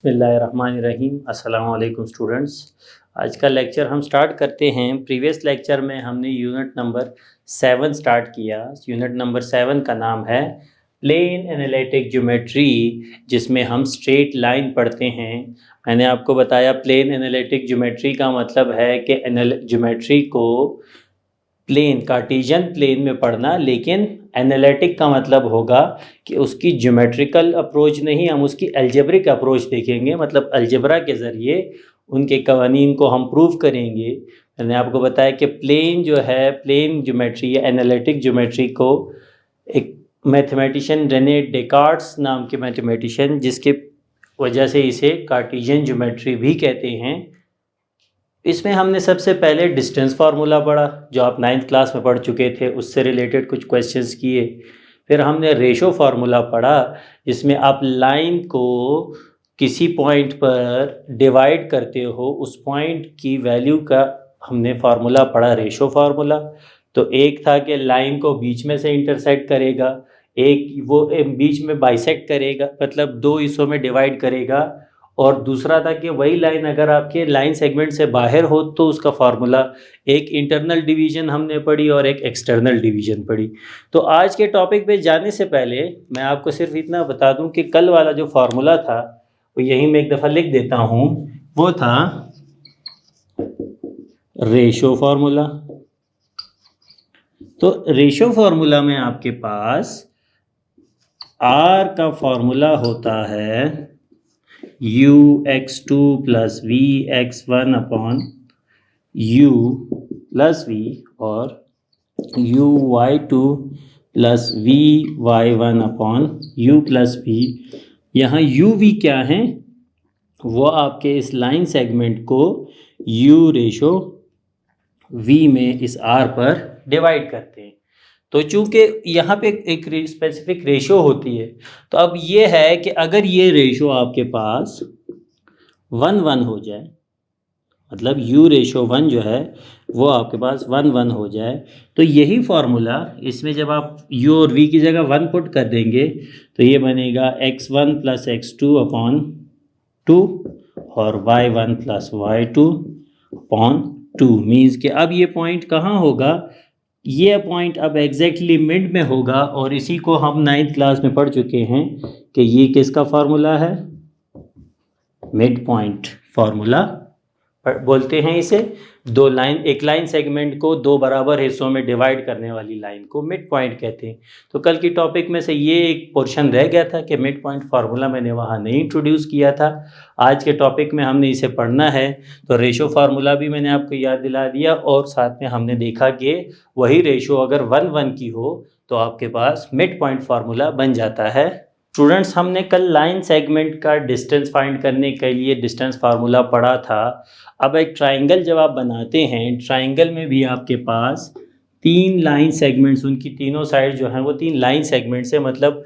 बिस्मिल्लाहिर्रहमानिर्रहीम। अस्सलाम वालेकुम स्टूडेंट्स। आज का लेक्चर हम स्टार्ट करते हैं। प्रीवियस लेक्चर में हमने यूनिट नंबर 7 स्टार्ट किया। यूनिट नंबर 7 का नाम है प्लेन एनालिटिक ज्योमेट्री, जिसमें हम स्ट्रेट लाइन पढ़ते हैं। मैंने आपको बताया प्लेन एनालिटिक ज्योमेट्री का मतलब है कि ज्योमेट्री को प्लेन कार्टेशियन प्लेन में पढ़ना, लेकिन एनालिटिक का मतलब होगा कि उसकी ज्योमेट्रिकल अप्रोच नहीं, हम उसकी अलजेब्रिक अप्रोच देखेंगे। मतलब अलजेब्रा के ज़रिए उनके कवानीन को हम प्रूव करेंगे। मैंने आपको बताया कि प्लेन जो है, प्लेन ज्योमेट्री या एनालिटिक ज्योमेट्री को एक मैथमेटिशियन रेने डेकार्ट्स नाम के मैथमेटिशियन, जिसके वजह से इसे कार्टेशियन ज्योमेट्री भी कहते हैं। इसमें हमने सबसे पहले डिस्टेंस फार्मूला पढ़ा, जो आप 9th क्लास में पढ़ चुके थे, उससे रिलेटेड कुछ क्वेश्चंस किए। फिर हमने रेशो फार्मूला पढ़ा, जिसमें आप लाइन को किसी पॉइंट पर डिवाइड करते हो, उस पॉइंट की वैल्यू का हमने फार्मूला पढ़ा, रेशो फार्मूला। तो एक था कि लाइन को बीच में से इंटरसेक्ट करेगा, एक वो बीच में बाइसेक्ट करेगा, मतलब दो हिस्सों में डिवाइड करेगा, और दूसरा था कि वही लाइन अगर आपके लाइन सेगमेंट से बाहर हो तो उसका फार्मूला। एक इंटरनल डिवीजन हमने पढ़ी और एक एक्सटर्नल डिवीजन पढ़ी। तो आज के टॉपिक पे जाने से पहले मैं आपको सिर्फ इतना बता दूं कि कल वाला जो फार्मूला था वो यहीं मैं एक दफ़ा लिख देता हूं, वो था रेशो फार्मूला। तो रेशो फार्मूला में आपके पास आर का फार्मूला होता है ux2 plus V x1 upon u plus V, और uy2 plus V y1 upon u plus V. यहाँ uv क्या है? वो आपके इस लाइन सेगमेंट को u रेशो v में इस r पर डिवाइड करते हैं। तो चूंकि यहाँ पे एक स्पेसिफिक रेशो होती है, तो अब ये है कि अगर ये रेशो आपके पास 1:1 हो जाए, मतलब u रेशो 1 जो है वो आपके पास 1:1 हो जाए, तो यही फार्मूला इसमें जब आप u और v की जगह 1 पुट कर देंगे तो ये बनेगा x1 प्लस x2 अपॉन 2 और y1 plus y2 upon 2। Means कि अब ये पॉइंट कहाँ होगा? ये पॉइंट अब एग्जैक्टली मिड में होगा, और इसी को हम 9th क्लास में पढ़ चुके हैं कि ये किसका फार्मूला है? मिड पॉइंट फार्मूला बोलते हैं इसे। एक लाइन सेगमेंट को दो बराबर हिस्सों में डिवाइड करने वाली लाइन को मिड पॉइंट कहते हैं। तो कल की टॉपिक में से ये एक पोर्शन रह गया था कि मिड पॉइंट फार्मूला मैंने वहाँ नहीं इंट्रोड्यूस किया था। आज के टॉपिक में हमने इसे पढ़ना है। तो रेशो फार्मूला भी मैंने आपको याद दिला दिया, और साथ में हमने देखा कि वही रेशो अगर 1:1 की हो तो आपके पास मिड पॉइंट फार्मूला बन जाता है। स्टूडेंट्स, हमने कल लाइन सेगमेंट का डिस्टेंस फाइंड करने के लिए डिस्टेंस फार्मूला पढ़ा था। अब एक ट्राइंगल जब आप बनाते हैं, ट्राइंगल में भी आपके पास 3 लाइन सेगमेंट्स, उनकी तीनों साइड जो हैं वो 3 लाइन सेगमेंट्स है, मतलब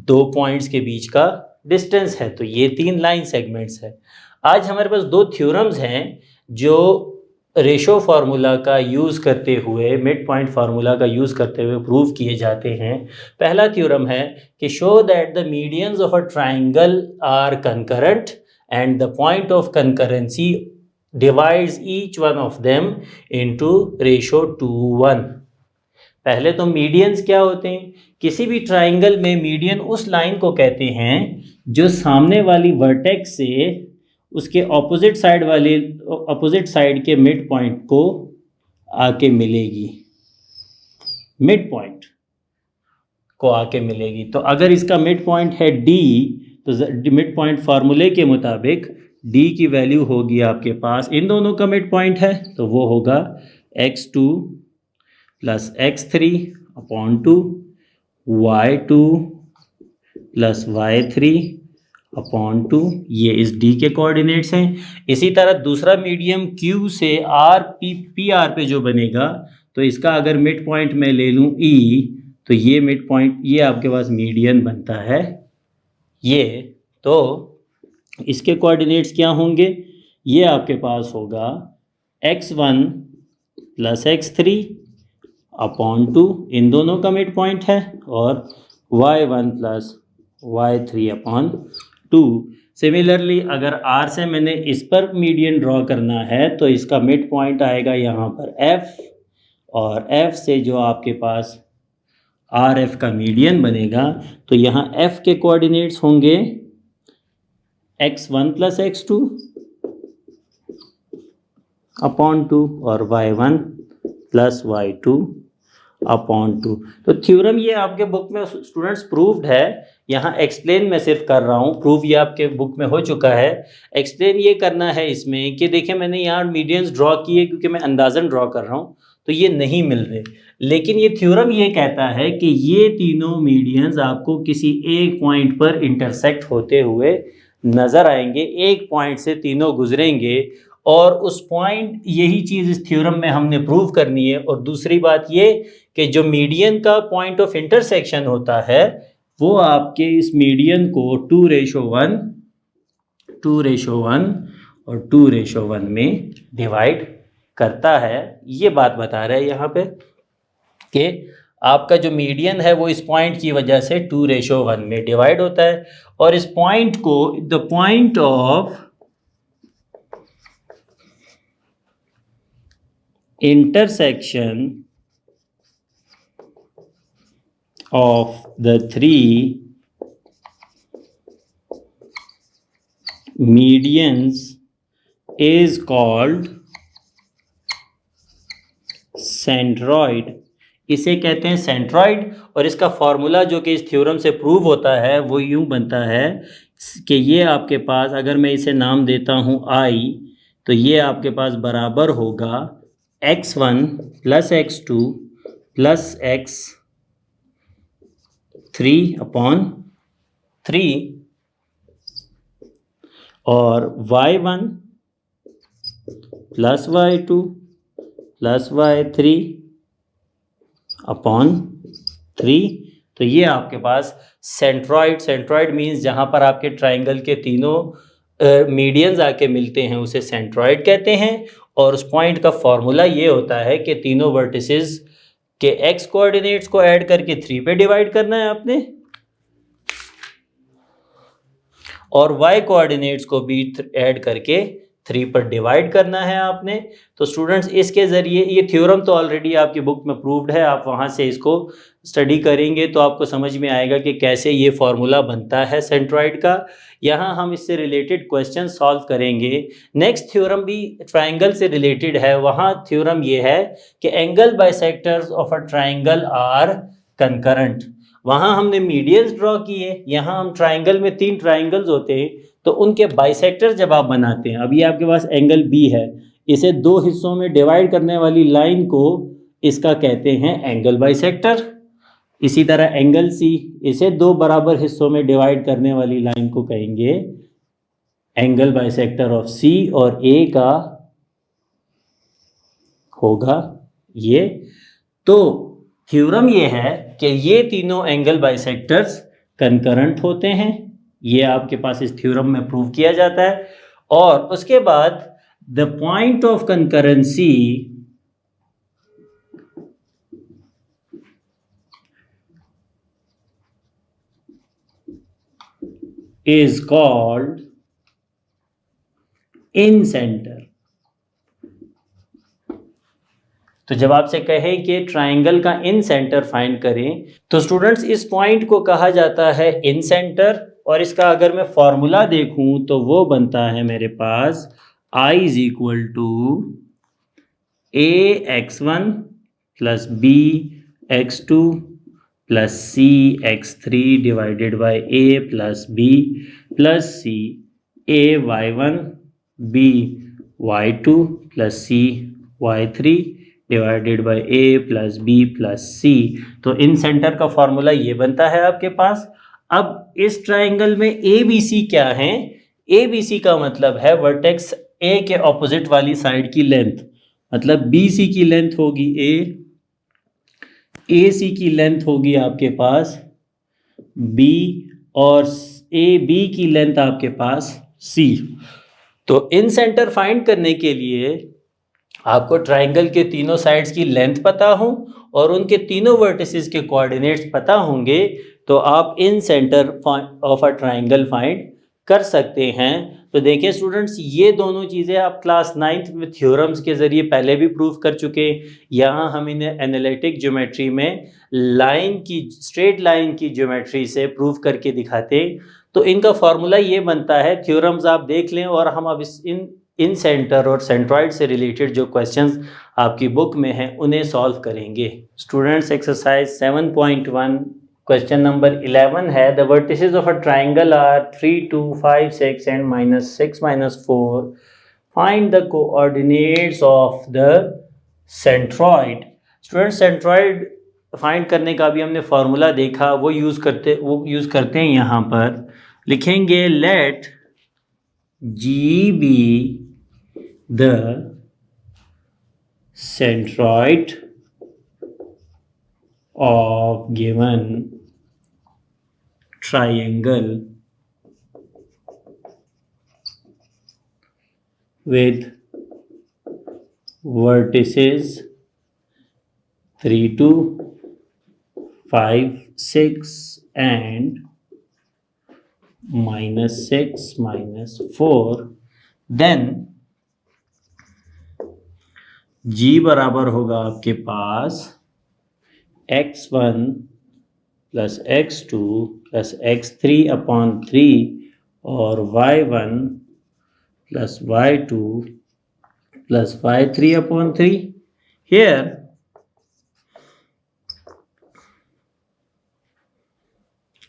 2 पॉइंट्स के बीच का डिस्टेंस है। तो ये 3 लाइन सेगमेंट्स है। आज हमारे पास 2 थ्योरम्स हैं जो रेशो फार्मूला का यूज़ करते हुए, मिड पॉइंट फार्मूला का यूज़ करते हुए प्रूव किए जाते हैं। पहला थ्योरम है कि show that the medians of a triangle are concurrent and the point of concurrency divides each one of them into ratio 2:1। पहले तो मीडियंस क्या होते हैं? किसी भी ट्राइंगल में मीडियन उस लाइन को कहते हैं जो सामने वाली वर्टेक्स से उसके ऑपोजिट साइड के मिड पॉइंट को आके मिलेगी, मिड पॉइंट को आके मिलेगी। तो अगर इसका मिड पॉइंट है D, तो मिड पॉइंट फार्मूले के मुताबिक D की वैल्यू होगी आपके पास, इन दोनों का मिड पॉइंट है तो वो होगा x2 plus x3 upon 2, y2 plus y3 upon 2। ये इस D के कोऑर्डिनेट्स हैं। इसी तरह दूसरा मीडियम Q से PR पे जो बनेगा, तो इसका अगर मिड पॉइंट मैं ले लूँ E, तो ये मिड पॉइंट, ये आपके पास मीडियन बनता है ये। तो इसके कोऑर्डिनेट्स क्या होंगे? ये आपके पास होगा x1 प्लस x3 अपॉन 2, इन दोनों का मिड पॉइंट है, और y1 plus y3 upon 2। Similarly अगर R से मैंने इस पर मीडियन ड्रॉ करना है तो इसका मिड पॉइंट आएगा यहाँ पर F, और F से जो आपके पास RF का मीडियन बनेगा तो यहाँ F के कोऑर्डिनेट्स होंगे x1 + x2 अपॉन 2 और y1 + y2 अपॉन 2। तो थ्योरम ये आपके बुक में स्टूडेंट्स प्रूव्ड है, यहाँ एक्सप्लेन मैं सिर्फ कर रहा हूँ, प्रूव ये आपके बुक में हो चुका है। एक्सप्लेन ये करना है इसमें कि देखिए मैंने यहाँ मीडियंस ड्रॉ किए क्योंकि मैं अंदाज़न ड्रॉ कर रहा हूँ तो ये नहीं मिल रहे, लेकिन ये थ्योरम ये कहता है कि ये तीनों मीडियंस आपको किसी एक पॉइंट पर इंटरसेक्ट होते हुए नज़र आएंगे, एक पॉइंट से तीनों गुजरेंगे और उस पॉइंट, यही चीज़ इस थ्योरम में हमने प्रूव करनी है। और दूसरी बात ये कि जो मीडियन का पॉइंट ऑफ इंटरसेक्शन होता है वो आपके इस मीडियन को 2:1 और 2:1 में डिवाइड करता है। ये बात बता रहा है यहाँ पे कि आपका जो मीडियन है वो इस पॉइंट की वजह से 2:1 में डिवाइड होता है, और इस पॉइंट को the point of intersection of the three medians is called centroid। इसे कहते हैं सेंट्रॉइड, और इसका फॉर्मूला जो कि इस थ्योरम से प्रूव होता है वो यूं बनता है कि ये आपके पास, अगर मैं इसे नाम देता हूं I, तो ये आपके पास बराबर होगा x1 + x2 + x3 अपॉन 3 और y1 + y2 + y3 अपॉन 3। तो ये आपके पास सेंट्रॉइड मीन्स जहाँ पर आपके ट्राइंगल के तीनों मीडियंस आके मिलते हैं उसे सेंट्रॉइड कहते हैं। और उस पॉइंट का फॉर्मूला ये होता है कि तीनों वर्टिसेस के x कोऑर्डिनेट्स को ऐड करके 3 पे डिवाइड करना है आपने, और y कोऑर्डिनेट्स को भी ऐड करके 3 पर डिवाइड करना है आपने। तो स्टूडेंट्स इसके ज़रिए, ये थ्योरम तो ऑलरेडी आपकी बुक में प्रूव्ड है, आप वहाँ से इसको स्टडी करेंगे तो आपको समझ में आएगा कि कैसे ये फार्मूला बनता है सेंट्रॉइड का। यहाँ हम इससे रिलेटेड क्वेश्चन सॉल्व करेंगे। नेक्स्ट थ्योरम भी ट्राइंगल से रिलेटेड है, वहाँ थ्योरम ये है कि angle bisectors of a triangle are concurrent. वहाँ हमने मीडियंस ड्रॉ किए, यहाँ हम ट्राइंगल में 3 ट्राइंगल्स होते हैं तो उनके बाइसेक्टर जब आप बनाते हैं, अभी आपके पास एंगल बी है, इसे 2 हिस्सों में डिवाइड करने वाली लाइन को इसका कहते हैं एंगल बाइसेक्टर। इसी तरह एंगल सी, इसे 2 बराबर हिस्सों में डिवाइड करने वाली लाइन को कहेंगे एंगल बाइसेक्टर ऑफ सी, और ए का होगा ये। तो थ्योरम ये है कि ये तीनों एंगल बाइसेक्टर्स कंकरेंट होते हैं, ये आपके पास इस थ्योरम में प्रूव किया जाता है। और उसके बाद the point of concurrency is called in center। तो जब आपसे कहें कि ट्राइंगल का इन सेंटर फाइंड करें तो स्टूडेंट्स इस पॉइंट को कहा जाता है इन सेंटर, और इसका अगर मैं फॉर्मूला देखूं तो वो बनता है मेरे पास I = ax1 + bx2 + cx3 divided by a + b + c ay1 by2 + cy3 divided by a + b + c। तो इन सेंटर का फॉर्मूला ये बनता है आपके पास। अब इस ट्राइंगल में ए बी सी क्या है? ए बी सी का मतलब है वर्टेक्स ए के ऑपोजिट वाली साइड की लेंथ, मतलब बी सी की लेंथ होगी ए सी की लेंथ होगी आपके पास बी, और ए बी की लेंथ आपके पास सी। तो इन सेंटर फाइंड करने के लिए आपको ट्राइंगल के तीनों साइड्स की लेंथ पता हो और उनके तीनों वर्टिसेस के कोऑर्डिनेट्स पता होंगे तो आप incentre of a triangle find कर सकते हैं। तो देखिए स्टूडेंट्स, ये दोनों चीज़ें आप क्लास 9th में थ्योरम्स के ज़रिए पहले भी प्रूव कर चुके। यहाँ हम इन्हें एनालिटिक ज्योमेट्री में स्ट्रेट लाइन की ज्योमेट्री से प्रूव करके दिखाते। तो इनका फॉर्मूला ये बनता है, थ्योरम्स आप देख लें और हम अब इन सेंटर और सेंट्रॉइड से रिलेटेड जो क्वेश्चंस आपकी बुक में हैं उन्हें सॉल्व करेंगे। स्टूडेंट्स, एक्सरसाइज 7.1 क्वेश्चन नंबर 11 है, the vertices of a triangle are 3, 2, 5, 6 and -6, -4, find the coordinates of the centroid. Student, centroid find करने का भी हमने फॉर्मूला देखा, वो यूज़ करते हैं। यहाँ पर लिखेंगे let G be the centroid of given triangle with vertices 3, 2, 5, 6 and -6, -4, then G बराबर होगा आपके पास x1 + x2 + x3 upon 3 और y1 + y2 + y3 upon 3. Here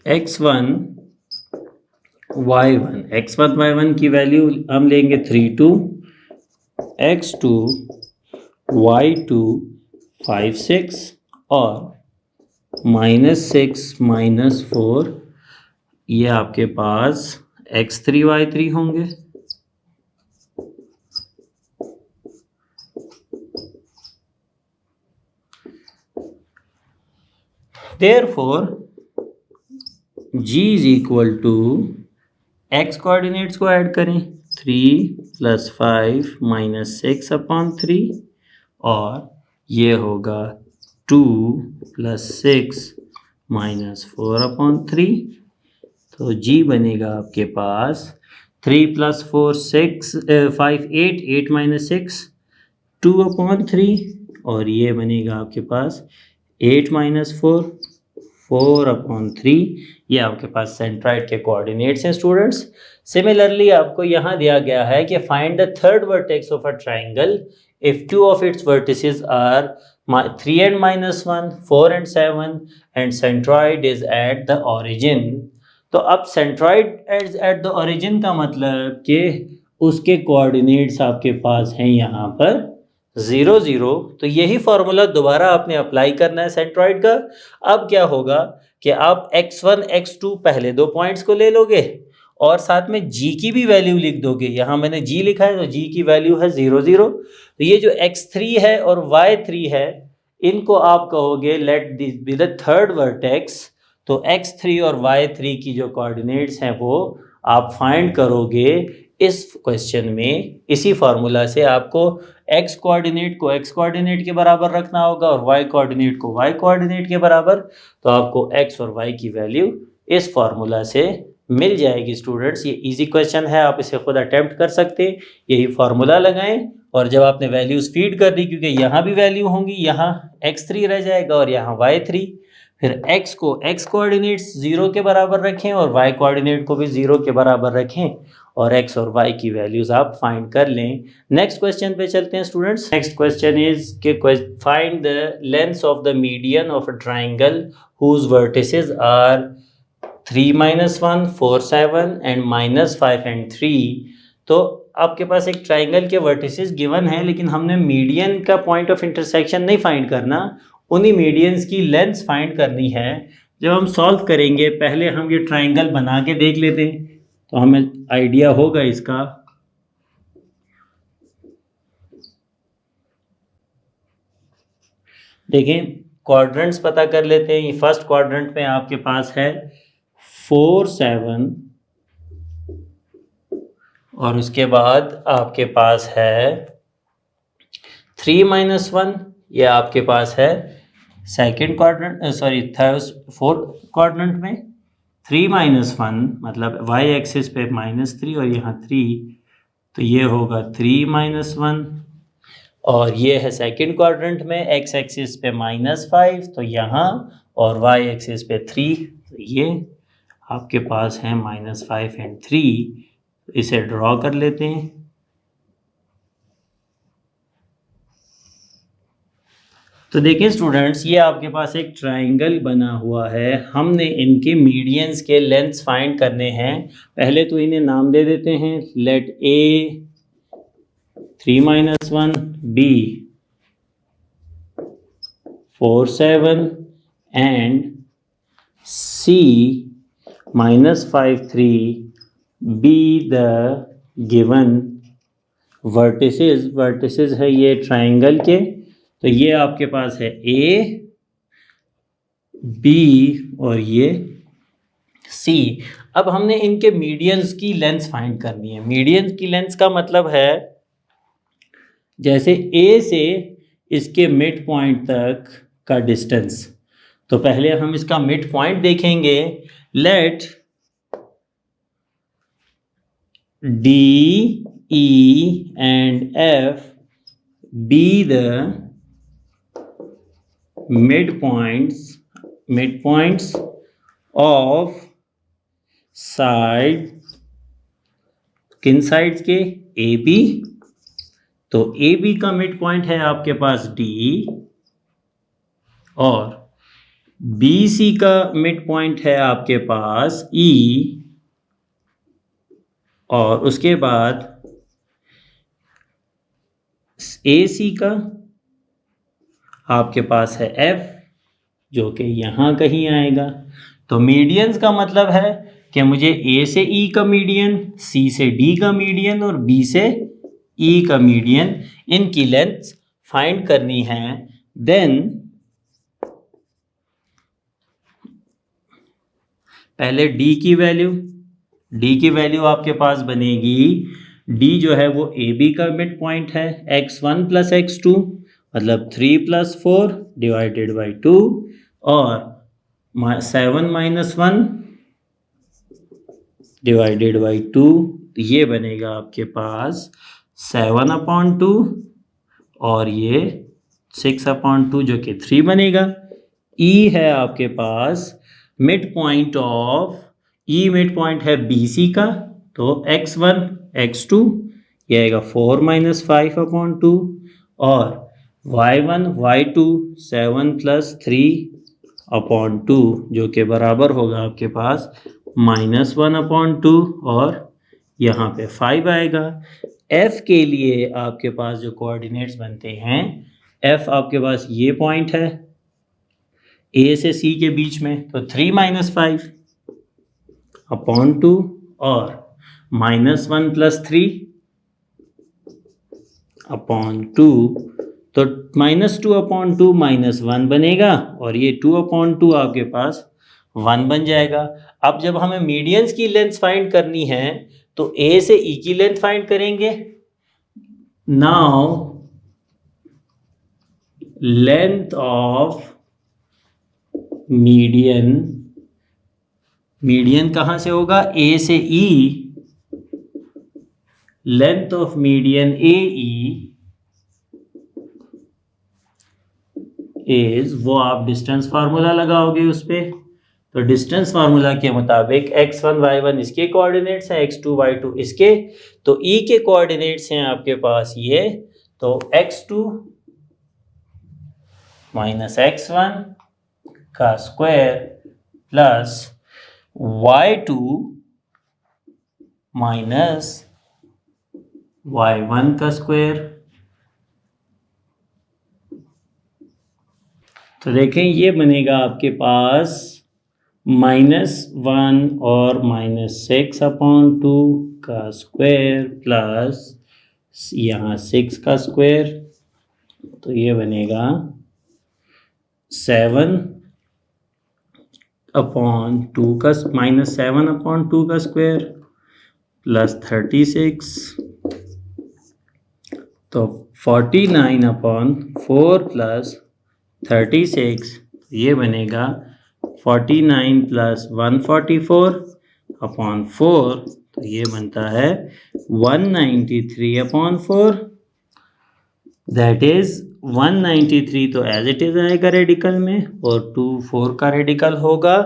x1 y1 की वैल्यू हम लेंगे 3, 2, x2 y2 5, 6 और -6 -4, ये आपके पास x3 y3 होंगे। Therefore G is equal to x coordinates को ऐड करें, 3 + 5 -6 upon 3 और ये होगा 2 + 6 -4 upon 3। तो G बनेगा आपके पास 3 + 4 6 5 8 8 -6 2 upon 3 और ये बनेगा आपके पास 8 -4 4 upon 3। ये आपके पास सेंट्रॉइड के कोऑर्डिनेट्स हैं स्टूडेंट्स। सिमिलरली आपको यहाँ दिया गया है कि find the third vertex of a triangle if two of its vertices are 3 and -1, 4 and 7 and centroid is at the origin। तो अब centroid is at the origin का मतलब कि उसके कोऑर्डिनेट्स आपके पास हैं यहाँ पर 0, 0। तो यही फॉर्मूला दोबारा आपने अप्लाई करना है सेंट्रॉइड का। अब क्या होगा कि आप x1 x2 पहले दो पॉइंट्स को ले लोगे और साथ में g की भी वैल्यू लिख दोगे। यहाँ मैंने g लिखा है तो g की वैल्यू है 0, 0। तो ये जो x3 है और y3 है, इनको आप कहोगे let this be the third vertex. तो x3 और y3 की जो कोऑर्डिनेट्स हैं वो आप फाइंड करोगे इस क्वेश्चन में। इसी फॉर्मूला से आपको x कोऑर्डिनेट को x कोऑर्डिनेट के बराबर रखना होगा और y कोऑर्डिनेट को y कोऑर्डिनेट के बराबर। तो आपको x और y की वैल्यू इस फॉर्मूला से मिल जाएगी स्टूडेंट्स। ये इजी क्वेश्चन है, आप इसे खुद अटेम्प्ट कर सकते हैं। यही फॉर्मूला लगाएं और जब आपने वैल्यूज फीड कर दी, क्योंकि यहाँ भी वैल्यू होंगी, यहाँ x3 रह जाएगा और यहाँ y3, फिर x को x कोऑर्डिनेट्स 0 के बराबर रखें और y कोऑर्डिनेट को भी 0 के बराबर रखें और x और y की वैल्यूज आप फाइंड कर लें। नेक्स्ट क्वेश्चन पे चलते हैं स्टूडेंट्स। नेक्स्ट क्वेश्चन इज के find the length of the median of a triangle whose vertices are 3 -1 4 7 and -5 and 3। तो आपके पास एक ट्राइंगल के वर्टिसेस गिवन है, लेकिन हमने मीडियन का पॉइंट ऑफ इंटरसेक्शन नहीं फाइंड करना, उन्हीं मीडियंस की लेंथ फाइंड करनी है। जब हम सॉल्व करेंगे पहले हम ये ट्राइंगल बना के देख लेते हैं तो हमें आइडिया होगा इसका। देखें, क्वाड्रेंट्स पता कर लेते हैं। फर्स्ट क्वाड्रेंट में आपके पास है 4 7 और उसके बाद आपके पास है 3 -1, ये आपके पास है सेकंड क्वाड्रेंट, फोर्थ क्वाड्रेंट में 3 माइनस 1 मतलब y एक्सिस पे -3 और यहाँ 3, तो ये होगा 3 माइनस 1। और ये है सेकंड क्वाड्रेंट में x एक्सिस पे -5, तो यहाँ, और y एक्सिस पे 3, तो ये आपके पास है -5 एंड 3। इसे ड्रॉ कर लेते हैं। तो देखिए स्टूडेंट्स, ये आपके पास एक ट्रायंगल बना हुआ है। हमने इनके मीडियंस के लेंथ्स फाइंड करने हैं। पहले तो इन्हें नाम दे देते हैं। Let A 3 minus 1, B 4 7 and C -5 3 be the given vertices है ये ट्रायंगल के। तो ये आपके पास है ए, बी और ये सी। अब हमने इनके मीडियंस की लेंथ फाइंड करनी है। मीडियंस की लेंथ का मतलब है जैसे ए से इसके मिड पॉइंट तक का डिस्टेंस। तो पहले हम इसका मिड पॉइंट देखेंगे। Let D, E and F be the midpoints of side, किन साइड्स के? A B. तो ए बी का मिड पॉइंट है आपके पास डी, और बी सी का मिड पॉइंट है आपके पास ई, और उसके बाद ए सी का आपके पास है एफ, जो कि यहाँ कहीं आएगा। तो मीडियंस का मतलब है कि मुझे ए से ई का मीडियन, सी से डी का मीडियन और बी से ई का मीडियन, इनकी लेंथ फाइंड करनी है। देन पहले डी की वैल्यू आपके पास बनेगी। डी जो है वो ए बी का मिड पॉइंट है, x1 + x2 मतलब 3 + 4 डिवाइडेड बाई 2, और 7 - 1 डिवाइडेड बाई 2, ये बनेगा आपके पास 7/2, और ये 6/2 जो कि 3 बनेगा। ई है आपके पास मिड पॉइंट है बी सी का, तो x1 x2 ये आएगा 4 - 5/2, और y1 y2 7 + 3/2 जो कि बराबर होगा आपके पास -1/2, और यहाँ पे 5 आएगा। f के लिए आपके पास जो कोऑर्डिनेट्स बनते हैं, f आपके पास ये पॉइंट है a से c के बीच में, तो 3 - 5/2 और -1 + 3/2, तो -2/2 -1 बनेगा, और ये 2/2 आपके पास 1 बन जाएगा। अब जब हमें मीडियंस की लेंथ फाइंड करनी है तो ए से ई की लेंथ फाइंड करेंगे। नाउ लेंथ ऑफ मीडियन कहाँ से होगा? ए से E. Length of median A E is, वो आप डिस्टेंस फार्मूला लगाओगे उस पर। तो डिस्टेंस फार्मूला के मुताबिक x1 y1 इसके कोऑर्डिनेट्स हैं, x2 y2 इसके, तो e के कोऑर्डिनेट्स हैं आपके पास ये, तो x2 - x1 का स्क्वायर प्लस y2 - y1 का स्क्वायर। तो देखें ये बनेगा आपके पास -1 और -6/2 का स्क्वायर प्लस यहाँ 6 का स्क्वायर, तो ये बनेगा 7/2 का -7/2 का स्क्वायर प्लस 36, तो 49/4 प्लस 36, ये बनेगा 49 प्लस 144 अपॉन 4, तो ये बनता है 193 अपॉन 4। दैट इज 193 तो एज इट इज आएगा रेडिकल में, और 2 4 का रेडिकल होगा।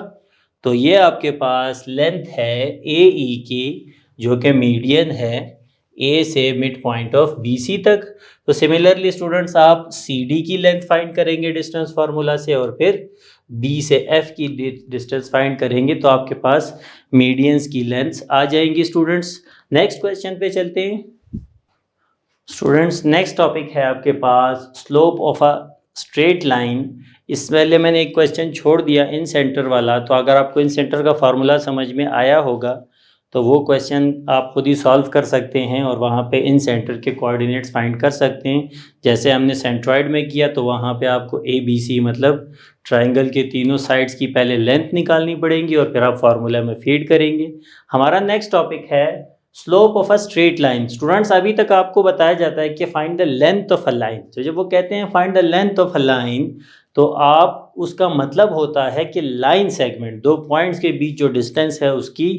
तो ये आपके पास लेंथ है ए ई की, जो कि मीडियन है ए से mid point of B C तक। तो सिमिलरली स्टूडेंट्स आप सी डी की लेंथ फाइंड करेंगे डिस्टेंस फार्मूला से, और फिर बी से एफ की डिस्टेंस फाइंड करेंगे, तो आपके पास मीडियंस की लेंथ्स आ जाएंगी स्टूडेंट्स। नेक्स्ट क्वेश्चन पे चलते हैं स्टूडेंट्स। नेक्स्ट टॉपिक है आपके पास slope of a straight line. इस पहले मैंने एक क्वेश्चन छोड़ दिया इन सेंटर वाला, तो अगर आपको इन सेंटर का फार्मूला समझ में आया होगा तो वो क्वेश्चन आप खुद ही सॉल्व कर सकते हैं और वहाँ पे इन सेंटर के कोऑर्डिनेट्स फाइंड कर सकते हैं। जैसे हमने सेंट्रॉइड में किया, तो वहाँ पे आपको ए बी सी मतलब ट्राइंगल के तीनों साइड्स की पहले लेंथ निकालनी पड़ेगी और फिर आप फार्मूला में फीड करेंगे। हमारा नेक्स्ट टॉपिक है slope of a straight line. Students अभी तक आपको बताया जाता है कि find the length of a line. तो जब वो कहते हैं find the length of a line, तो आप उसका मतलब होता है कि लाइन सेगमेंट, दो पॉइंट्स के बीच जो डिस्टेंस है उसकी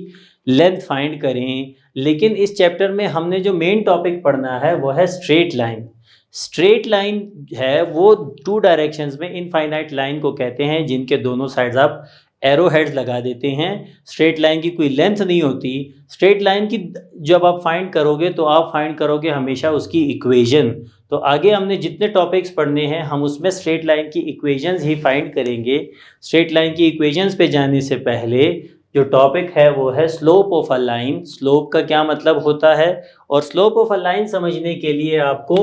लेंथ फाइंड करें। लेकिन इस चैप्टर में हमने जो मेन टॉपिक पढ़ना है वो है स्ट्रेट लाइन। स्ट्रेट लाइन है वो टू डायरेक्शंस में इनफाइनाइट लाइन को कहते हैं, जिनके दोनों साइड्स आप एरो हेड्स लगा देते हैं। स्ट्रेट लाइन की कोई लेंथ नहीं होती। स्ट्रेट लाइन की जब आप फाइंड करोगे तो आप फाइंड करोगे हमेशा उसकी इक्वेशन। तो आगे हमने जितने टॉपिक्स पढ़ने हैं हम उसमें स्ट्रेट लाइन की इक्वेशंस ही फाइंड करेंगे। स्ट्रेट लाइन की इक्वेशंस पे जाने से पहले जो टॉपिक है वो है slope of a line. Slope का क्या मतलब होता है, और स्लोप ऑफ अ लाइन समझने के लिए आपको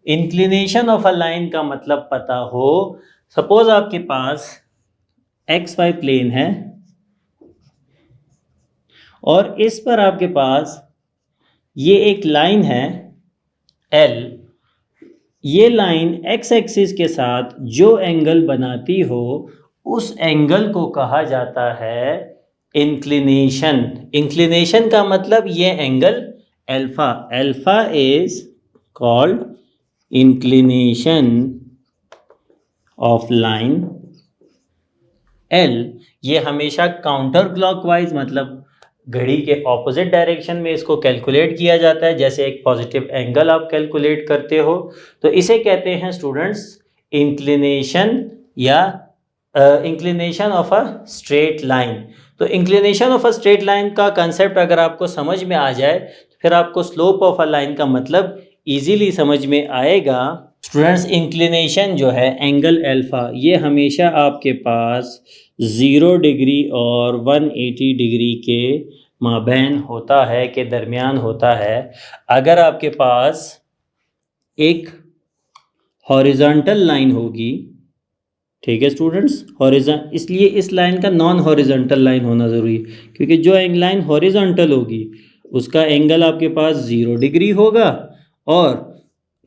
इंक्लिनेशन ऑफ अ लाइन का मतलब पता हो। सपोज आपके पास एक्स वाई प्लेन है और इस पर आपके पास ये एक लाइन है एल। ये लाइन एक्स एक्सिस के साथ जो एंगल बनाती हो उस एंगल को कहा जाता है इंक्लिनेशन। इंक्लिनेशन का मतलब ये angle alpha. Alpha is called inclination of line L. ये हमेशा काउंटर क्लॉकवाइज मतलब घड़ी के ऑपोजिट डायरेक्शन में इसको कैलकुलेट किया जाता है। जैसे एक पॉजिटिव एंगल आप कैलकुलेट करते हो, तो इसे कहते हैं स्टूडेंट्स इंक्लिनेशन या inclination of a straight line. तो inclination of a straight line का कंसेप्ट अगर आपको समझ में आ जाए तो फिर आपको स्लोप ऑफ अ लाइन का मतलब इजीली समझ में आएगा। स्टूडेंट्स इंक्लिनेशन जो है एंगल अल्फा, ये हमेशा आपके पास 0 डिग्री और 180 डिग्री के माबैन होता है, के दरमियान होता है। अगर आपके पास एक हॉरिजॉन्टल लाइन होगी, ठीक है स्टूडेंट्स, हॉरिजॉन, इसलिए इस लाइन का नॉन हॉरिजॉन्टल लाइन होना ज़रूरी है, क्योंकि जो लाइन हॉरिजॉन्टल होगी उसका एंगल आपके पास 0 डिग्री होगा, और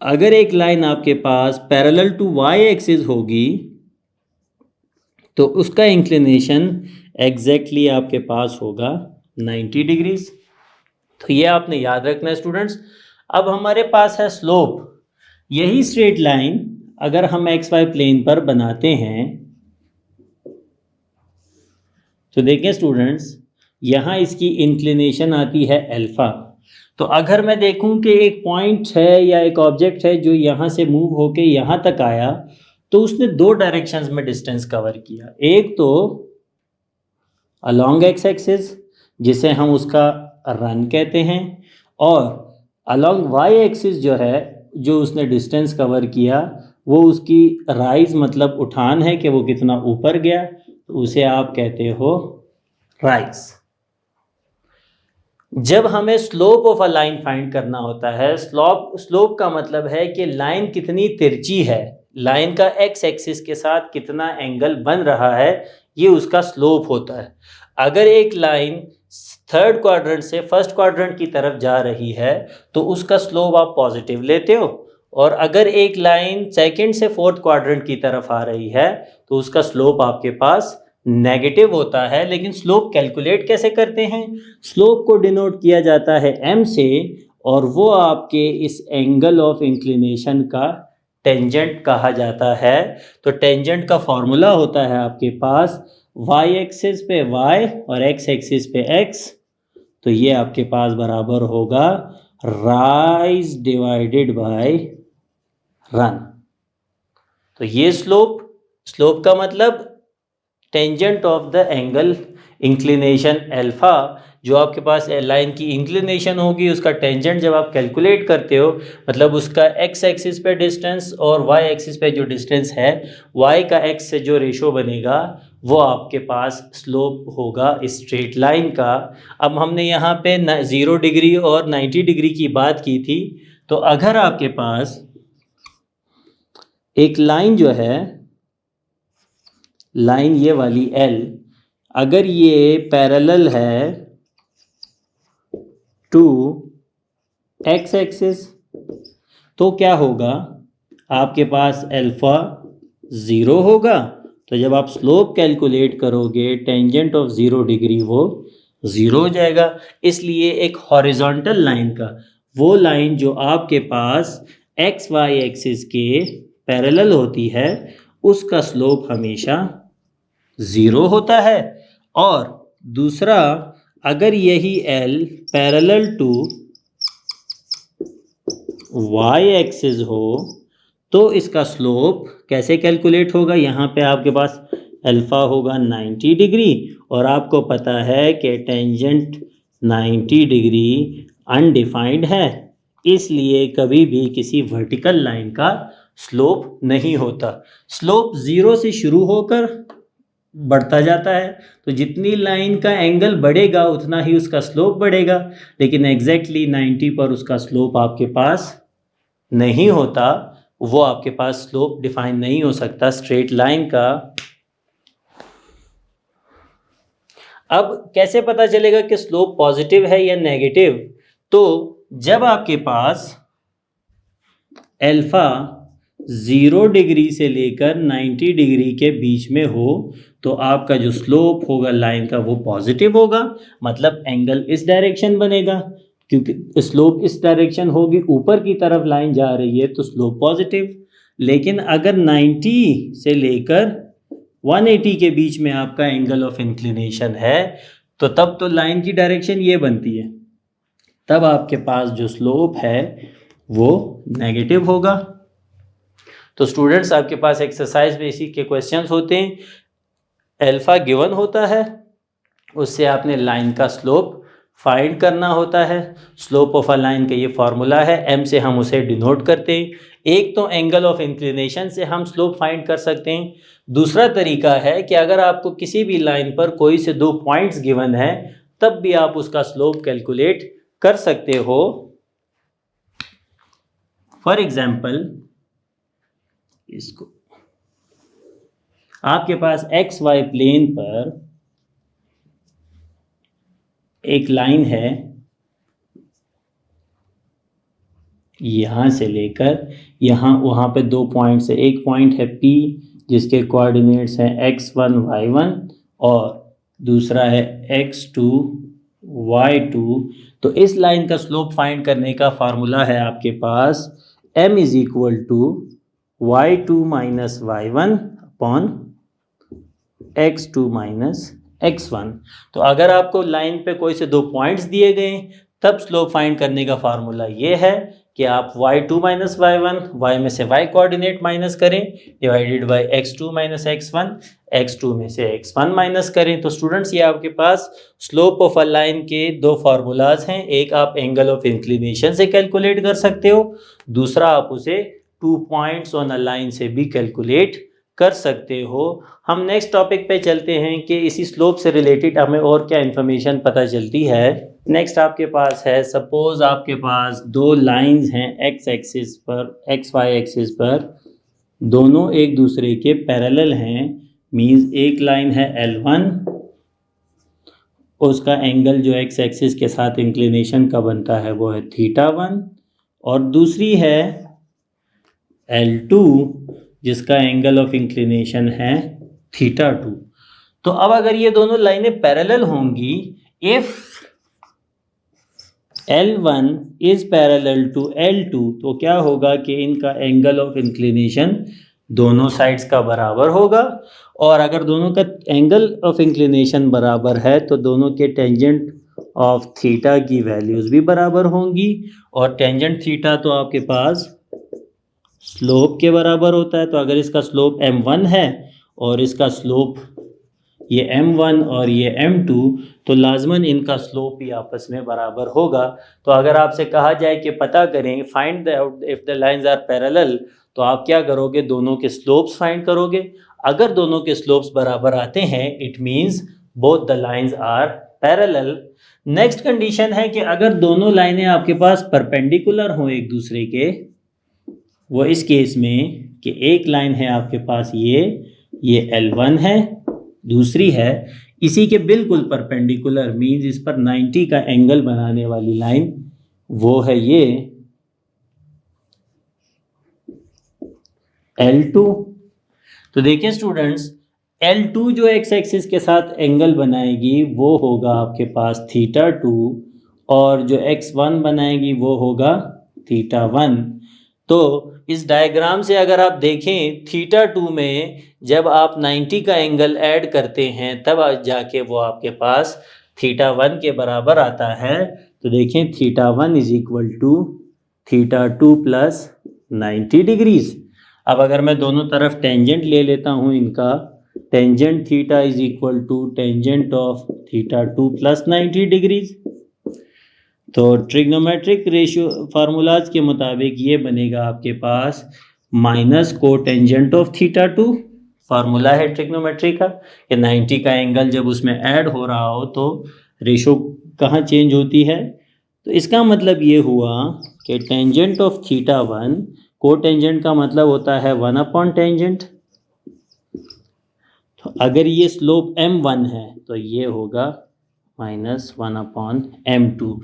अगर एक लाइन आपके पास पैरेलल टू वाई एक्सिस होगी तो उसका इंक्लिनेशन एग्जैक्टली आपके पास होगा 90 डिग्रीज। तो ये आपने याद रखना है स्टूडेंट्स। अब हमारे पास है स्लोप। यही स्ट्रेट लाइन अगर हम एक्स वाई प्लेन पर बनाते हैं तो देखें स्टूडेंट्स, यहाँ इसकी इंक्लिनेशन आती है अल्फा। तो अगर मैं देखूं कि एक पॉइंट है या एक ऑब्जेक्ट है जो यहाँ से मूव होके यहाँ तक आया, तो उसने दो डायरेक्शंस में डिस्टेंस कवर किया। एक तो अलोंग एक्स एक्सिस जिसे हम उसका रन कहते हैं, और अलोंग वाई एक्सिस जो है जो उसने डिस्टेंस कवर किया वो उसकी राइज मतलब उठान है कि वो कितना ऊपर गया, तो उसे आप कहते हो राइज। जब हमें slope of a line find करना होता है, स्लोप का मतलब है कि लाइन कितनी तिरछी है, लाइन का एक्स एक्सिस के साथ कितना एंगल बन रहा है, ये उसका स्लोप होता है। अगर एक लाइन थर्ड क्वाड्रेंट से फर्स्ट क्वाड्रेंट की तरफ जा रही है तो उसका स्लोप आप पॉजिटिव लेते हो, और अगर एक लाइन सेकंड से फोर्थ क्वाड्रेंट की तरफ आ रही है तो उसका स्लोप आपके पास नेगेटिव होता है। लेकिन स्लोप कैलकुलेट कैसे करते हैं? स्लोप को डिनोट किया जाता है m से, और वो आपके इस एंगल ऑफ इंक्लिनेशन का टेंजेंट कहा जाता है। तो टेंजेंट का फॉर्मूला होता है आपके पास वाई एक्सिस पे वाई और एक्स एक्सिस पे एक्स, तो ये आपके पास बराबर होगा राइज डिवाइडेड बाय रन। तो ये स्लोप का मतलब tangent of the angle inclination alpha, जो आपके पास लाइन की इंक्लिनेशन होगी उसका टेंजेंट जब आप कैलकुलेट करते हो, मतलब उसका एक्स एक्सिस पे डिस्टेंस और वाई एक्सिस पे जो डिस्टेंस है, वाई का एक्स से जो रेशो बनेगा वो आपके पास स्लोप होगा स्ट्रेट लाइन का। अब हमने यहाँ पे 0 डिग्री और 90 डिग्री की बात की थी, तो अगर आपके पास एक लाइन जो है, लाइन ये वाली L, अगर ये पैरेलल है टू एक्स एक्सिस, तो क्या होगा, आपके पास अल्फा 0 होगा। तो जब आप स्लोप कैलकुलेट करोगे टेंजेंट ऑफ 0 डिग्री वो 0 हो जाएगा। इसलिए एक हॉरिजॉन्टल लाइन का, वो लाइन जो आपके पास एक्स वाई एक्सिस के पैरेलल होती है, उसका स्लोप हमेशा 0 होता है। और दूसरा, अगर यही L parallel to Y axis हो तो इसका स्लोप कैसे कैलकुलेट होगा, यहाँ पे आपके पास अल्फा होगा 90 डिग्री और आपको पता है कि टेंजेंट 90 डिग्री अनडिफाइंड है, इसलिए कभी भी किसी वर्टिकल लाइन का स्लोप नहीं होता। स्लोप 0 से शुरू होकर बढ़ता जाता है, तो जितनी लाइन का एंगल बढ़ेगा उतना ही उसका स्लोप बढ़ेगा, लेकिन एग्जैक्टली 90 पर उसका स्लोप आपके पास नहीं होता, वो आपके पास स्लोप डिफाइन नहीं हो सकता स्ट्रेट लाइन का। अब कैसे पता चलेगा कि स्लोप पॉजिटिव है या नेगेटिव, तो जब आपके पास अल्फा 0 डिग्री से लेकर 90 डिग्री के बीच में हो तो आपका जो स्लोप होगा लाइन का वो पॉजिटिव होगा, मतलब एंगल इस डायरेक्शन बनेगा, क्योंकि स्लोप इस डायरेक्शन होगी, ऊपर की तरफ लाइन जा रही है तो स्लोप पॉजिटिव। लेकिन अगर 90 से लेकर 180 के बीच में आपका एंगल ऑफ इंक्लिनेशन है तो तब तो लाइन की डायरेक्शन ये बनती है, तब आपके पास जो स्लोप है वो नेगेटिव होगा। तो स्टूडेंट्स, आपके पास एक्सरसाइज बेसिक के क्वेश्चंस होते हैं, अल्फा गिवन होता है, उससे आपने लाइन का स्लोप फाइंड करना होता है। स्लोप ऑफ अ लाइन का ये फॉर्मूला है, m से हम उसे डिनोट करते हैं। एक तो एंगल ऑफ इंक्लिनेशन से हम स्लोप फाइंड कर सकते हैं, दूसरा तरीका है कि अगर आपको किसी भी लाइन पर कोई से 2 पॉइंट्स गिवन है तब भी आप उसका स्लोप कैलकुलेट कर सकते हो। फॉर एग्जाम्पल, इसको आपके पास एक्स वाई प्लेन पर एक लाइन है, यहां से लेकर यहां, वहां पे 2 पॉइंट्स है, एक पॉइंट है P जिसके कोऑर्डिनेट्स हैं x1 y1 और दूसरा है x2 y2। तो इस लाइन का स्लोप फाइंड करने का फार्मूला है आपके पास m is equal to y2 minus y1 upon x2 minus x1। तो अगर आपको लाइन पे कोई से 2 पॉइंट्स दिए गए तब स्लोप फाइंड करने का फार्मूला ये है कि आप y2 माइनस y1, y में से y कोऑर्डिनेट माइनस करें, divided by x2 minus x1, x2 में से x1 माइनस करें। तो स्टूडेंट्स, ये आपके पास स्लोप ऑफ अ लाइन के 2 फार्मूलाज हैं, एक आप एंगल ऑफ इंक्लिनेशन से कैलकुलेट कर सकते हो, दूसरा आप उसे 2 पॉइंट्स ऑन अ लाइन से भी कैलकुलेट कर सकते हो। हम नेक्स्ट टॉपिक पे चलते हैं कि इसी स्लोप से रिलेटेड हमें और क्या इन्फॉर्मेशन पता चलती है। नेक्स्ट आपके पास है, सपोज आपके पास 2 लाइंस हैं एक्स एक्सिस पर, एक्स वाई एक्सिस पर, दोनों एक दूसरे के पैरेलल हैं, मींस एक लाइन है L1, उसका एंगल जो एक्स एक्सिस के साथ इंक्लिनेशन का बनता है वो है θ1, और दूसरी है L2 जिसका एंगल ऑफ इंक्लिनेशन है θ2। तो अब अगर ये दोनों लाइनें पैरेलल होंगी, if L1 is parallel to L2, तो क्या होगा कि इनका एंगल ऑफ इंक्लिनेशन दोनों साइड्स का बराबर होगा, और अगर दोनों का एंगल ऑफ इंक्लिनेशन बराबर है तो दोनों के टेंजेंट ऑफ थीटा की वैल्यूज भी बराबर होंगी, और टेंजेंट थीटा तो आपके पास स्लोप के बराबर होता है। तो अगर इसका स्लोप m1 है और इसका स्लोप ये m1 और ये m2, तो लाजमन इनका स्लोप भी आपस में बराबर होगा। तो अगर आपसे कहा जाए कि पता करें find out if the lines are parallel, तो आप क्या करोगे, दोनों के स्लोप्स फाइंड करोगे। अगर दोनों के स्लोप्स बराबर आते हैं it means both the lines are parallel. Next condition है कि अगर दोनों लाइनें आपके पास परपेंडिकुलर हों एक दूसरे के, वो इस केस में कि एक लाइन है आपके पास ये L1 है, दूसरी है इसी के बिल्कुल परपेंडिकुलर, मींस इस पर 90 का एंगल बनाने वाली लाइन वो है ये L2। तो देखिए स्टूडेंट्स, L2 जो एक्स एक्सिस के साथ एंगल बनाएगी वो होगा आपके पास θ2, और जो x1 बनाएगी वो होगा θ1। तो इस डायग्राम से अगर आप देखें θ2 में जब आप 90 का एंगल ऐड करते हैं तब जाके वो आपके पास θ1 के बराबर आता है। तो देखें θ1 is equal to θ2 plus 90 degrees. अब अगर मैं दोनों तरफ टेंजेंट ले लेता हूँ इनका, tangent theta is equal to tangent of θ2 plus 90 degrees. तो ट्रिग्नोमेट्रिक रेशियो फार्मूलाज के मुताबिक ये बनेगा आपके पास minus cotangent of θ2, formula है ट्रिग्नोमेट्री का कि 90 का एंगल जब उसमें ऐड हो रहा हो तो रेशो कहाँ चेंज होती है। तो इसका मतलब ये हुआ कि टेंजेंट ऑफ θ1, को टेंजेंट का मतलब होता है 1 अपॉन टेंजेंट। तो अगर ये स्लोप m1 है तो ये होगा माइनस 1 अपॉन m2।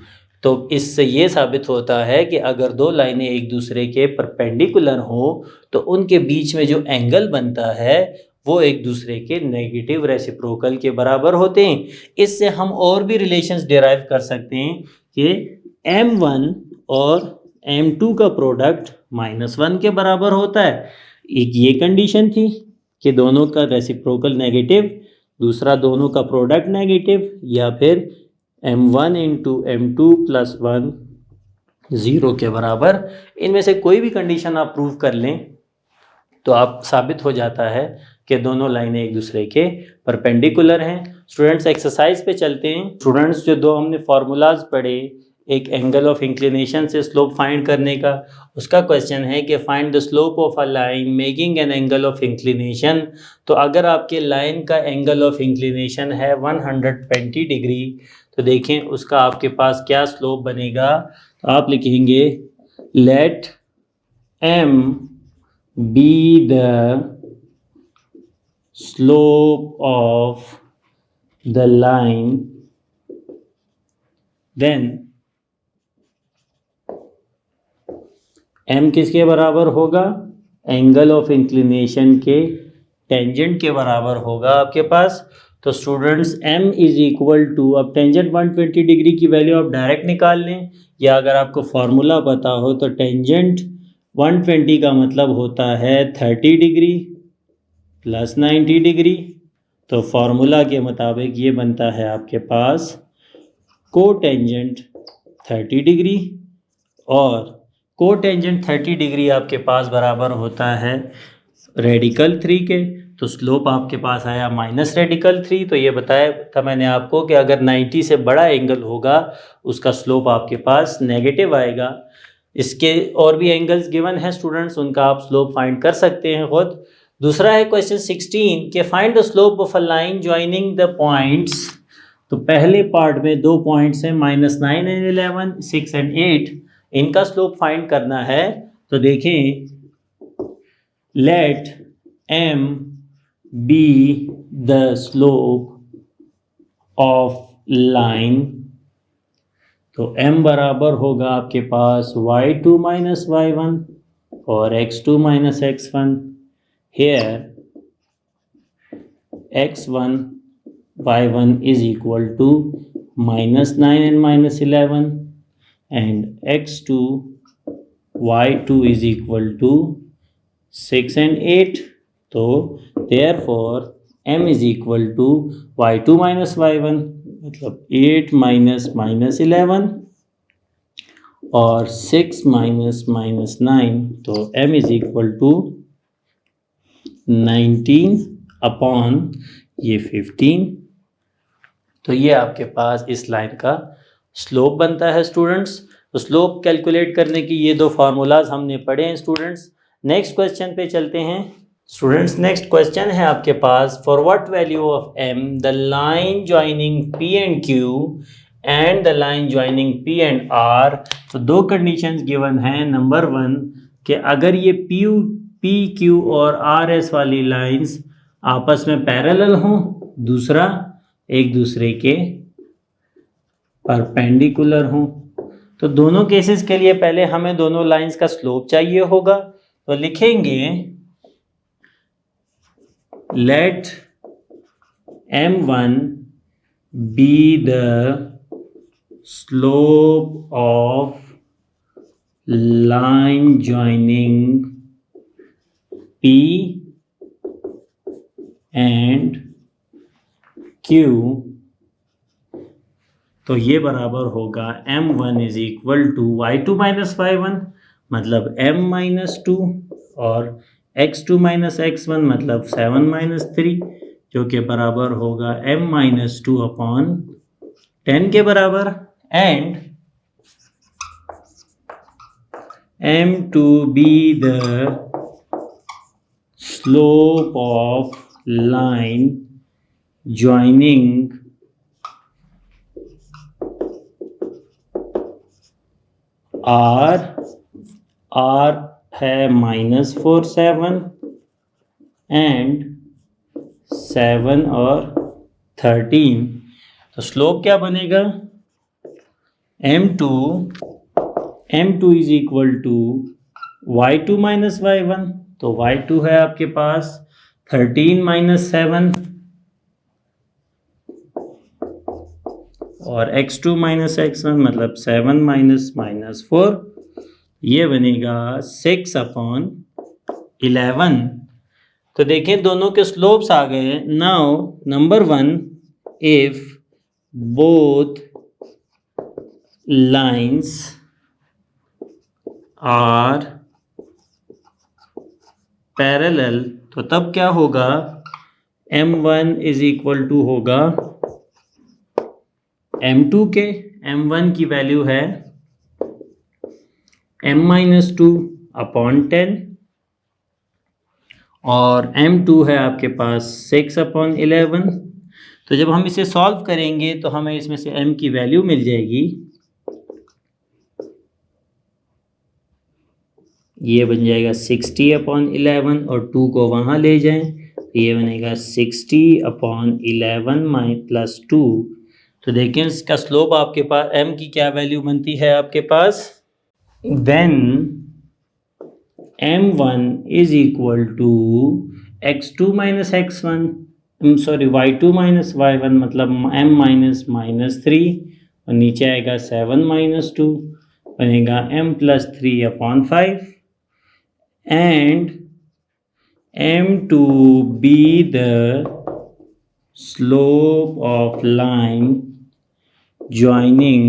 तो इससे ये साबित होता है कि अगर दो लाइनें एक दूसरे के परपेंडिकुलर हो तो उनके बीच में जो एंगल बनता है वो एक दूसरे के नेगेटिव रेसिप्रोकल के बराबर होते हैं। इससे हम और भी रिलेशंस डिराइव कर सकते हैं कि m1 और m2 का प्रोडक्ट -1 के बराबर होता है। एक ये कंडीशन थी कि दोनों का रेसिप्रोकल नेगेटिव, दूसरा दोनों का प्रोडक्ट नेगेटिव, या फिर m1 इंटू m2 प्लस 1 0 के बराबर। इनमें से कोई भी कंडीशन आप प्रूव कर लें तो आप साबित हो जाता है कि दोनों लाइनें एक दूसरे के परपेंडिकुलर हैं। स्टूडेंट्स एक्सरसाइज पे चलते हैं। स्टूडेंट्स जो दो हमने फार्मूलाज पढ़े, एक एंगल ऑफ इंक्लिनेशन से स्लोप फाइंड करने का, उसका क्वेश्चन है कि find the slope of a line making an angle of inclination. तो अगर आपके लाइन का एंगल ऑफ इंक्लिनेशन है 120 डिग्री, तो देखें उसका आपके पास क्या स्लोप बनेगा। तो आप लिखेंगे let m be the slope of the line, then m किसके बराबर होगा, एंगल ऑफ इंक्लिनेशन के टेंजेंट के बराबर होगा आपके पास। तो students m is equal to, अब टेंजेंट 120 डिग्री की वैल्यू आप डायरेक्ट निकाल लें, या अगर आपको फॉर्मूला पता हो तो टेंजेंट 120 का मतलब होता है 30 डिग्री प्लस 90 डिग्री। तो फॉर्मूला के मुताबिक ये बनता है आपके पास को टेंजेंट 30 डिग्री, और को टेंजेंट 30 डिग्री आपके पास बराबर होता है रेडिकल 3 के। तो स्लोप आपके पास आया माइनस रेडिकल 3। तो ये बताया था मैंने आपको कि अगर 90 से बड़ा एंगल होगा उसका स्लोप आपके पास नेगेटिव आएगा। इसके और भी एंगल्स गिवन है स्टूडेंट्स, उनका आप स्लोप फाइंड कर सकते हैं खुद। दूसरा है क्वेश्चन 16 कि find the slope of a line joining the points. तो पहले पार्ट में दो पॉइंट्स हैं -9 एंड 11, 6 एंड 8, इनका स्लोप फाइंड करना है। तो देखें let m be the slope of line, तो m बराबर होगा आपके पास y2 माइनस y1 और x2 minus x1। Here x1 y1 is equal to -9 and -11 and x2 y2 is equal to 6 and 8, तो therefore m is equal to y2 minus y1, मतलब 8 minus minus 11 और 6 minus minus 9, तो m is equal to 19 upon ये 15। तो ये आपके पास इस line का स्लोप बनता है स्टूडेंट्स। तो स्लोप कैलकुलेट करने की ये दो फार्मूलाज हमने पढ़े हैं स्टूडेंट्स। नेक्स्ट क्वेश्चन पे चलते हैं स्टूडेंट्स। नेक्स्ट क्वेश्चन है आपके पास, for what value of m the line joining p and q and the line joining p and r। तो दो कंडीशंस गिवन हैं। नंबर 1 कि अगर ये p q और r s वाली लाइंस आपस में पैरेलल हों, दूसरा एक दूसरे के परपेंडिकुलर हों। तो दोनों केसेस के लिए पहले हमें दोनों लाइंस का स्लोप चाहिए होगा। तो लिखेंगे let m1 be the slope of line joining p and q। तो ये बराबर होगा m1 is equal to y2 minus y1 मतलब m माइनस 2 और x2 माइनस x1 मतलब 7 माइनस 3, जो कि बराबर होगा m माइनस 2 अपॉन 10 के बराबर। And m2 B the slope of line joining r है -4 7 एंड 7 और 13। तो स्लोप क्या बनेगा m2 is equal to y2 minus y1। तो y2 है आपके पास 13 माइनस 7 और x2 माइनस x1 मतलब 7 माइनस माइनस 4, ये बनेगा 6 अपॉन 11। तो देखें दोनों के स्लोप्स आ गए। Now number 1, if both lines are parallel, तो तब क्या होगा m1 इज इक्वल टू होगा m2 के। m1 की वैल्यू है m माइनस 2 अपॉन 10 और m2 है आपके पास 6 अपॉन 11। तो जब हम इसे सॉल्व करेंगे तो हमें इसमें से m की वैल्यू मिल जाएगी, ये बन जाएगा 60 अपॉन 11 और 2 को वहाँ ले जाएं तो ये बनेगा 60 अपॉन 11 प्लस 2। तो देखें इसका स्लोप आपके पास m की क्या वैल्यू बनती है आपके पास, then m1 is equal to x2 minus x1 sorry y2 minus y1 मतलब m माइनस माइनस 3 और नीचे आएगा 7 माइनस 2 बनेगा m plus 3 upon 5 and m2 be the slope of line joining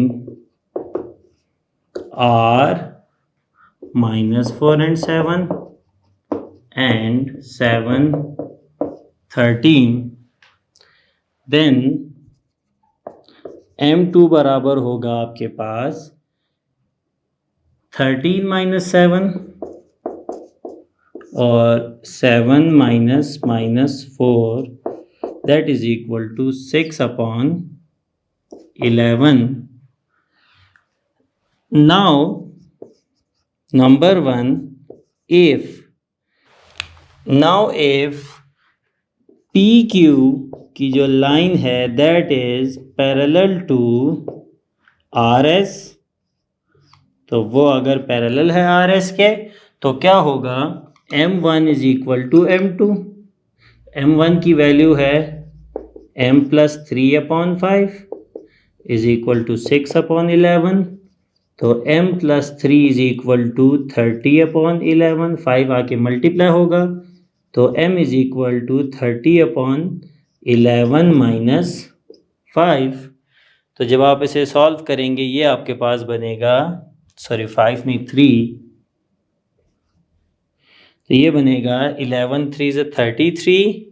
R -4 and 7 and 7 13, then m2 बराबर होगा आपके पास 13 minus 7 और 7 minus minus 4 that is equal to 6 upon 11. Now number 1, if PQ की जो लाइन है that is parallel to RS, तो वो अगर पैरेलल है RS के तो क्या होगा m1 is equal to m2। m1 की वैल्यू है m plus 3 upon 5 is equal to 6 upon 11 तो m plus 3 is equal to 30/11, 5 आके मल्टीप्लाई होगा तो m is equal to 30/11 minus 5। तो जब आप इसे सॉल्व करेंगे ये आपके पास बनेगा 5 नहीं 3, तो ये बनेगा 11 3 से 33,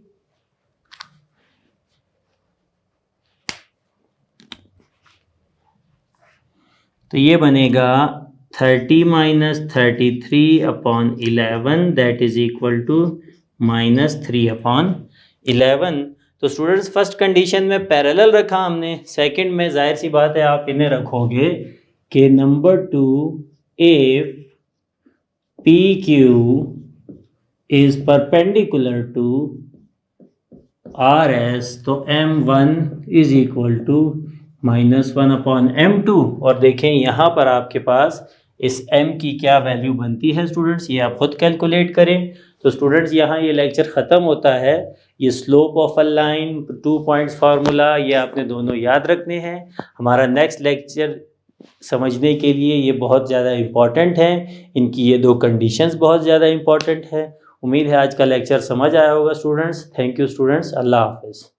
तो ये बनेगा 30 minus 33/11 that is equal to -3/11। तो स्टूडेंट्स फर्स्ट कंडीशन में पैरेलल रखा हमने, सेकंड में जाहिर सी बात है आप इन्हें रखोगे कि number 2 if P Q is perpendicular to R S तो M1 is equal to -1/M2। और देखें यहाँ पर आपके पास इस m की क्या वैल्यू बनती है स्टूडेंट्स, ये आप खुद कैलकुलेट करें। तो स्टूडेंट्स यहाँ ये लेक्चर ख़त्म होता है। ये slope of a line, 2 points formula, ये आपने दोनों याद रखने हैं। हमारा नेक्स्ट लेक्चर समझने के लिए ये बहुत ज़्यादा इम्पॉर्टेंट है, इनकी ये 2 कंडीशंस बहुत ज़्यादा इम्पॉर्टेंट है। उम्मीद है आज का लेक्चर समझ आया होगा स्टूडेंट्स। थैंक यू स्टूडेंट्स, अल्लाह हाफिज़।